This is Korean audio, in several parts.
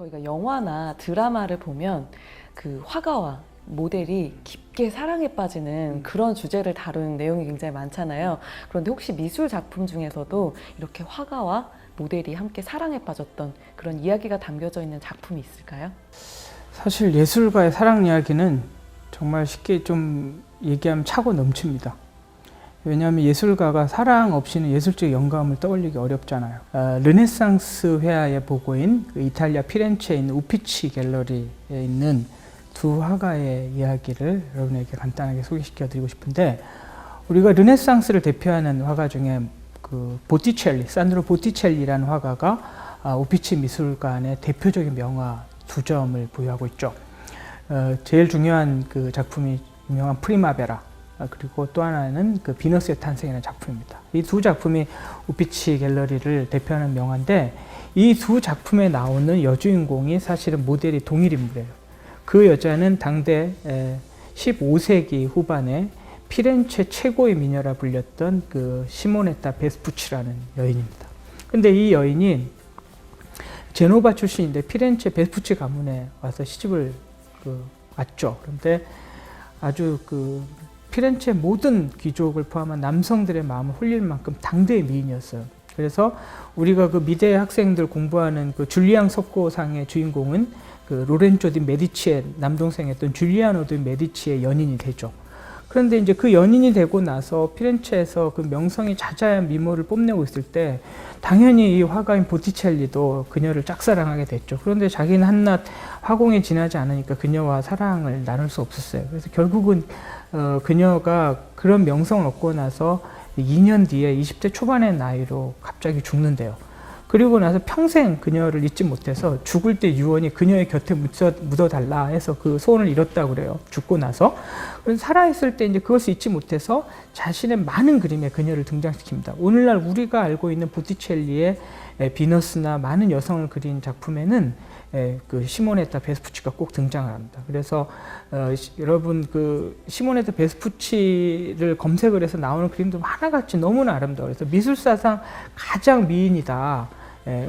저희가 영화나 드라마를 보면 그 화가와 모델이 깊게 사랑에 빠지는 그런 주제를 다룬 내용이 굉장히 많잖아요. 그런데 혹시 미술 작품 중에서도 이렇게 화가와 모델이 함께 사랑에 빠졌던 그런 이야기가 담겨져 있는 작품이 있을까요? 사실 예술가의 사랑 이야기는 정말 쉽게 좀 얘기하면 차고 넘칩니다. 왜냐하면 예술가가 사랑 없이는 예술적 영감을 떠올리기 어렵잖아요. 르네상스 회화의 보고인 이탈리아 피렌체에 있는 우피치 갤러리에 있는 두 화가의 이야기를 여러분에게 간단하게 소개시켜 드리고 싶은데, 우리가 르네상스를 대표하는 화가 중에 그 보티첼리, 산드로 보티첼리라는 화가가 우피치 미술관의 대표적인 명화 두 점을 보유하고 있죠. 제일 중요한 그 작품이 유명한 프리마베라, 그리고 또 하나는 그 비너스의 탄생이라는 작품입니다. 이 두 작품이 우피치 갤러리를 대표하는 명화인데, 이 두 작품에 나오는 여주인공이 사실은 모델이 동일 인물이에요. 그 여자는 당대 15세기 후반에 피렌체 최고의 미녀라 불렸던 그 시모네타 베스푸치라는 여인입니다. 근데 이 여인이 제노바 출신인데 피렌체 베스푸치 가문에 와서 시집을 왔죠. 그런데 아주 그 피렌체 모든 귀족을 포함한 남성들의 마음을 홀릴 만큼 당대의 미인이었어요. 그래서 우리가 그 미대 학생들 공부하는 그 줄리앙 석고상의 주인공은 그 로렌조 디 메디치의 남동생이었던 줄리아노 디 메디치의 연인이 되죠. 그런데 이제 그 연인이 되고 나서 피렌체에서 그 명성이 자자한 미모를 뽐내고 있을 때 당연히 이 화가인 보티첼리도 그녀를 짝사랑하게 됐죠. 그런데 자기는 한낱 화공에 지나지 않으니까 그녀와 사랑을 나눌 수 없었어요. 그래서 결국은 그녀가 그런 명성을 얻고 나서 2년 뒤에 20대 초반의 나이로 갑자기 죽는데요. 그리고 나서 평생 그녀를 잊지 못해서 죽을 때 유언이 그녀의 곁에 묻어달라 해서 그 소원을 이뤘다고 그래요. 죽고 나서. 그래서 살아있을 때 이제 그것을 잊지 못해서 자신의 많은 그림에 그녀를 등장시킵니다. 오늘날 우리가 알고 있는 보티첼리의 비너스나 많은 여성을 그린 작품에는 그 시모네타 베스푸치가 꼭 등장을 합니다. 그래서 여러분 그 시모네타 베스푸치를 검색을 해서 나오는 그림도 하나같이 너무나 아름다워요. 그래서 미술사상 가장 미인이다,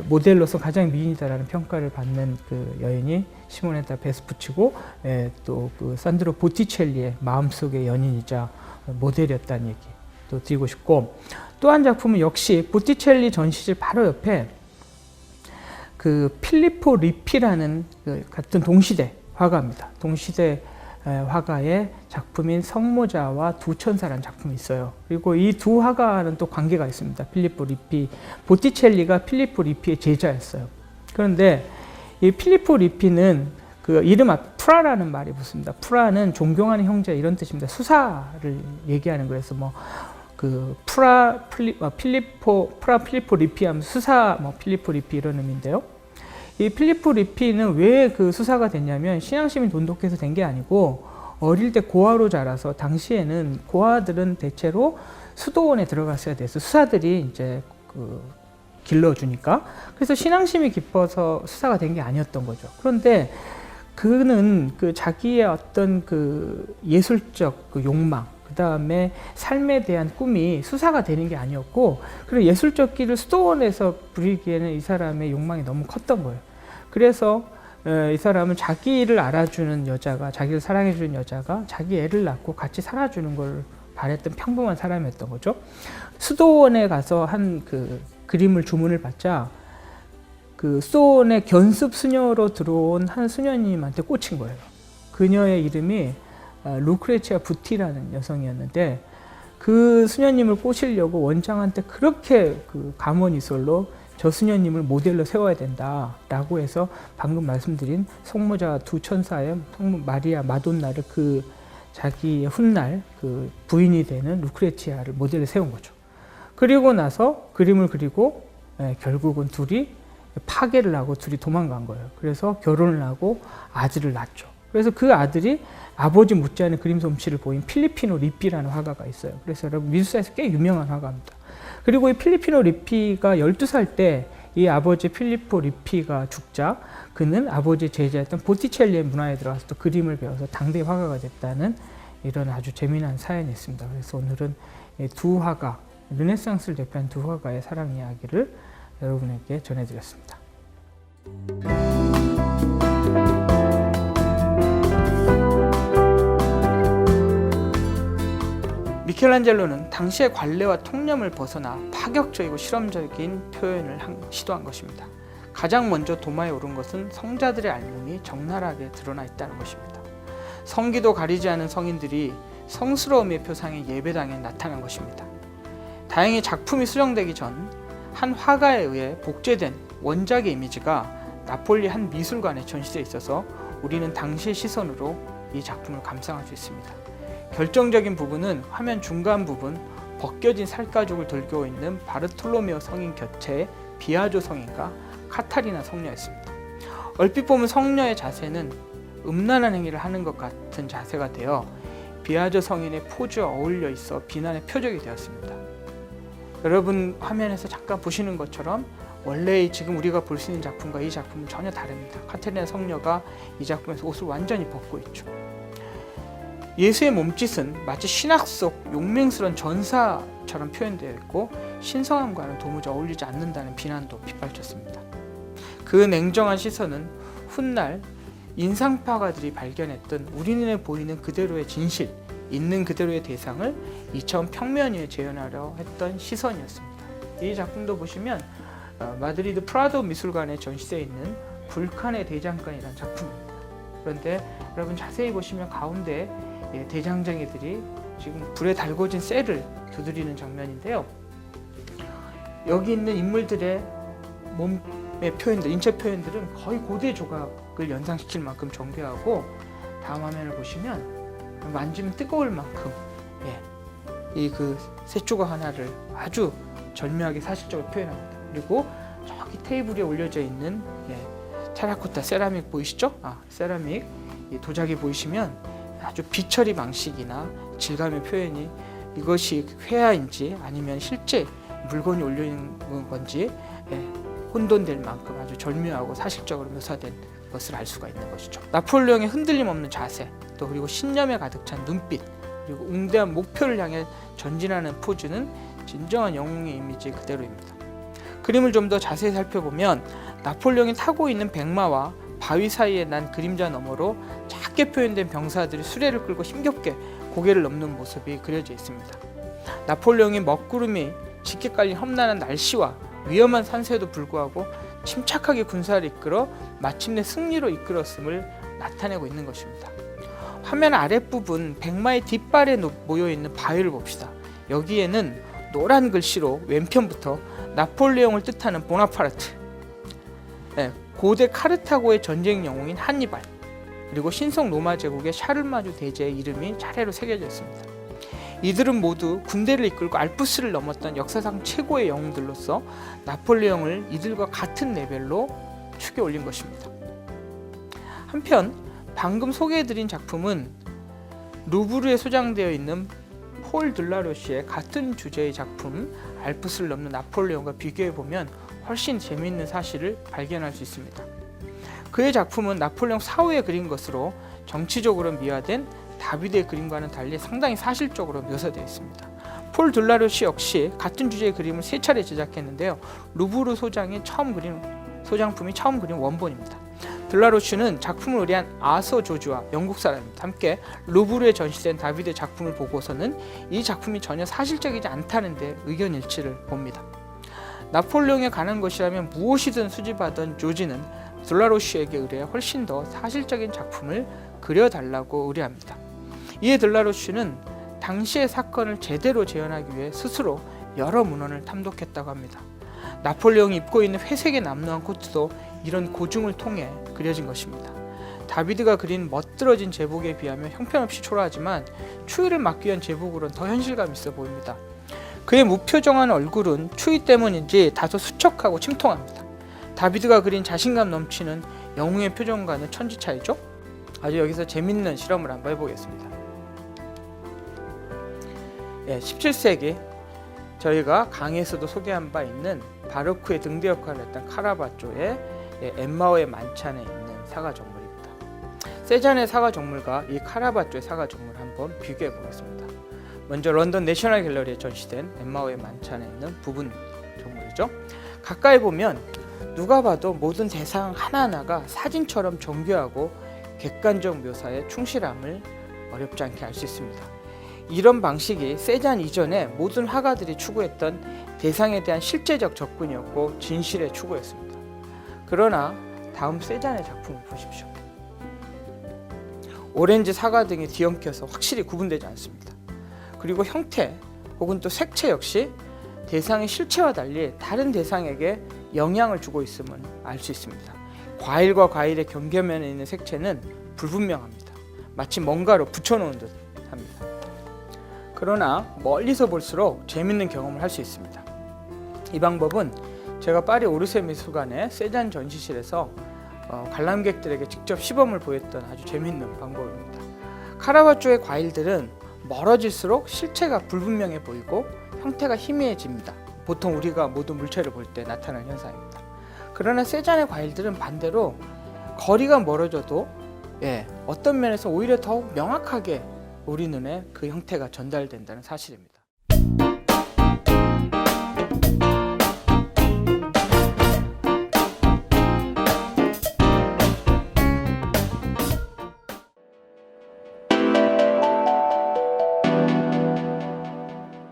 모델로서 가장 미인이다라는 평가를 받는 그 여인이 시모네타 베스푸치고, 또 그 산드로 보티첼리의 마음속의 연인이자 모델이었다는 얘기 또 드리고 싶고, 또 한 작품은 역시 보티첼리 전시실 바로 옆에 그 필리포 리피라는 그 같은 동시대 화가입니다. 동시대 화가의 작품인 성모자와 두 천사라는 작품이 있어요. 그리고 이 두 화가는 또 관계가 있습니다. 필리포 리피, 보티첼리가 필리포 리피의 제자였어요. 그런데 이 필리포 리피는 그 이름 앞 프라라는 말이 붙습니다. 프라는 존경하는 형제 이런 뜻입니다. 수사를 얘기하는 거예요. 그래서 뭐 그 필리포 리피 하면 수사 필리포 리피 이런 의미인데요. 이 필리포 리피는 왜 그 수사가 됐냐면 신앙심이 돈독해서 된 게 아니고, 어릴 때 고아로 자라서 당시에는 고아들은 대체로 수도원에 들어갔어야 돼서 수사들이 이제 그 길러주니까, 그래서 신앙심이 깊어서 수사가 된 게 아니었던 거죠. 그런데 그는 그 자기의 어떤 그 예술적 그 욕망, 그 다음에 삶에 대한 꿈이 수사가 되는 게 아니었고, 그리고 예술적 길을 수도원에서 부리기에는 이 사람의 욕망이 너무 컸던 거예요. 그래서 이 사람은 자기를 알아주는 여자가, 자기를 사랑해주는 여자가 자기 애를 낳고 같이 살아주는 걸 바랬던 평범한 사람이었던 거죠. 수도원에 가서 한 그 그림을 주문을 받자 그 수도원의 견습 수녀로 들어온 한 수녀님한테 꽂힌 거예요. 그녀의 이름이 루크레치아 부티라는 여성이었는데, 그 수녀님을 꼬시려고 원장한테 그렇게 그 감언이설로 저 수녀님을 모델로 세워야 된다라고 해서 방금 말씀드린 성모자 두 천사의 성모 마리아 마돈나를 그 자기의 훗날 그 부인이 되는 루크레치아를 모델로 세운 거죠. 그리고 나서 그림을 그리고 결국은 둘이 파괴를 하고 둘이 도망간 거예요. 그래서 결혼을 하고 아들을 낳죠. 그래서 그 아들이 아버지 못지않은 그림 솜씨를 보인 필리피노 리피라는 화가가 있어요. 그래서 여러분 미술사에서 꽤 유명한 화가입니다. 그리고 이 필리피노 리피가 12살 때 이 아버지 필리포 리피가 죽자 그는 아버지 제자였던 보티첼리의 문화에 들어가서 또 그림을 배워서 당대 화가가 됐다는 이런 아주 재미난 사연이 있습니다. 그래서 오늘은 두 화가, 르네상스를 대표한 두 화가의 사랑 이야기를 여러분에게 전해드렸습니다. 미켈란젤로는 당시의 관례와 통념을 벗어나 파격적이고 실험적인 표현을 시도한 것입니다. 가장 먼저 도마에 오른 것은 성자들의 알몸이 적나라하게 드러나 있다는 것입니다. 성기도 가리지 않은 성인들이 성스러움의 표상의 예배당에 나타난 것입니다. 다행히 작품이 수정되기 전 한 화가에 의해 복제된 원작의 이미지가 나폴리 한 미술관에 전시되어 있어서 우리는 당시의 시선으로 이 작품을 감상할 수 있습니다. 결정적인 부분은 화면 중간 부분 벗겨진 살가죽을 들고 있는 바르톨로메오 성인 곁에 비아조 성인과 카타리나 성녀였습니다. 얼핏 보면 성녀의 자세는 음란한 행위를 하는 것 같은 자세가 되어 비아조 성인의 포즈와 어울려 있어 비난의 표적이 되었습니다. 여러분 화면에서 잠깐 보시는 것처럼 원래 지금 우리가 볼 수 있는 작품과 이 작품은 전혀 다릅니다. 카타리나 성녀가 이 작품에서 옷을 완전히 벗고 있죠. 예수의 몸짓은 마치 신학 속 용맹스러운 전사처럼 표현되어 있고 신성함과는 도무지 어울리지 않는다는 비난도 빗발쳤습니다. 그 냉정한 시선은 훗날 인상파가들이 발견했던 우리 눈에 보이는 그대로의 진실, 있는 그대로의 대상을 이처럼 평면 위에 재현하려 했던 시선이었습니다. 이 작품도 보시면 마드리드 프라도 미술관에 전시되어 있는 불칸의 대장간이라는 작품입니다. 그런데 여러분 자세히 보시면 가운데 대장장이들이 지금 불에 달궈진 쇠를 두드리는 장면인데요. 여기 있는 인물들의 몸의 표현들, 인체 표현들은 거의 고대 조각을 연상시킬 만큼 정교하고 다음 화면을 보시면 만지면 뜨거울 만큼 이 그 쇠조각 하나를 아주 절묘하게 사실적으로 표현합니다. 그리고 저기 테이블에 올려져 있는 테라코타 세라믹 보이시죠? 세라믹 도자기 보이시면 아주 비처리 방식이나 질감의 표현이 이것이 회화인지 아니면 실제 물건이 올려 있는 건지 혼돈될 만큼 아주 절묘하고 사실적으로 묘사된 것을 알 수가 있는 것이죠. 나폴레옹의 흔들림 없는 자세, 또 그리고 신념에 가득 찬 눈빛, 그리고 웅대한 목표를 향해 전진하는 포즈는 진정한 영웅의 이미지 그대로입니다. 그림을 좀 더 자세히 살펴보면 나폴레옹이 타고 있는 백마와 바위 사이에 난 그림자 너머로 작게 표현된 병사들이 수레를 끌고 힘겹게 고개를 넘는 모습이 그려져 있습니다. 나폴레옹이 먹구름이 짙게 깔린 험난한 날씨와 위험한 산세에도 불구하고 침착하게 군사를 이끌어 마침내 승리로 이끌었음을 나타내고 있는 것입니다. 화면 아랫부분 백마의 뒷발에 모여있는 바위를 봅시다. 여기에는 노란 글씨로 왼편부터 나폴레옹을 뜻하는 보나파르트, 고대 카르타고의 전쟁 영웅인 한니발, 그리고 신성 로마 제국의 샤를마주 대제의 이름이 차례로 새겨져 있습니다. 이들은 모두 군대를 이끌고 알프스를 넘었던 역사상 최고의 영웅들로서 나폴레옹을 이들과 같은 레벨로 축에 올린 것입니다. 한편 방금 소개해드린 작품은 루브르에 소장되어 있는 폴 들라로시의 같은 주제의 작품 알프스를 넘는 나폴레옹과 비교해보면 훨씬 재미있는 사실을 발견할 수 있습니다. 그의 작품은 나폴레옹 사후에 그린 것으로 정치적으로 미화된 다비드의 그림과는 달리 상당히 사실적으로 묘사되어 있습니다. 폴 들라로시 역시 같은 주제의 그림을 3차례 제작했는데요. 루브르 소장품이 처음 그린 원본입니다. 들라로시는 작품을 의뢰한 아서 조주와 영국 사람입니다. 함께 루브르에 전시된 다비드의 작품을 보고서는 이 작품이 전혀 사실적이지 않다는 데 의견 일치를 봅니다. 나폴레옹에 관한 것이라면 무엇이든 수집하던 조지는 들라로시에게 의뢰해 훨씬 더 사실적인 작품을 그려달라고 의뢰합니다. 이에 들라로시는 당시의 사건을 제대로 재현하기 위해 스스로 여러 문헌을 탐독했다고 합니다. 나폴레옹이 입고 있는 회색의 남루한 코트도 이런 고증을 통해 그려진 것입니다. 다비드가 그린 멋들어진 제복에 비하면 형편없이 초라하지만 추위를 막기 위한 제복으로는 더 현실감 있어 보입니다. 그의 무표정한 얼굴은 추위 때문인지 다소 수척하고 침통합니다. 다비드가 그린 자신감 넘치는 영웅의 표정과는 천지 차이죠? 아주 여기서 재밌는 실험을 한번 해보겠습니다. 17세기 저희가 강의에서도 소개한 바 있는 바로크의 등대 역할을 했던 카라바조의 엠마오의 만찬에 있는 사과정물입니다. 세잔의 사과정물과 이 카라바조의 사과정물 한번 비교해 보겠습니다. 먼저 런던 내셔널 갤러리에 전시된 엠마오의 만찬에 있는 부분 정물이죠. 가까이 보면 누가 봐도 모든 대상 하나하나가 사진처럼 정교하고 객관적 묘사에 충실함을 어렵지 않게 알 수 있습니다. 이런 방식이 세잔 이전에 모든 화가들이 추구했던 대상에 대한 실제적 접근이었고 진실의 추구였습니다. 그러나 다음 세잔의 작품을 보십시오. 오렌지, 사과 등이 뒤엉켜서 확실히 구분되지 않습니다. 그리고 형태 혹은 또 색채 역시 대상의 실체와 달리 다른 대상에게 영향을 주고 있음을 알 수 있습니다. 과일과 과일의 경계면에 있는 색채는 불분명합니다. 마치 뭔가로 붙여놓은 듯 합니다. 그러나 멀리서 볼수록 재밌는 경험을 할 수 있습니다. 이 방법은 제가 파리 오르세 미술관의 세잔 전시실에서 관람객들에게 직접 시범을 보였던 아주 재밌는 방법입니다. 카라바초의 과일들은 멀어질수록 실체가 불분명해 보이고 형태가 희미해집니다. 보통 우리가 모든 물체를 볼 때 나타나는 현상입니다. 그러나 세잔의 과일들은 반대로 거리가 멀어져도 어떤 면에서 오히려 더욱 명확하게 우리 눈에 그 형태가 전달된다는 사실입니다.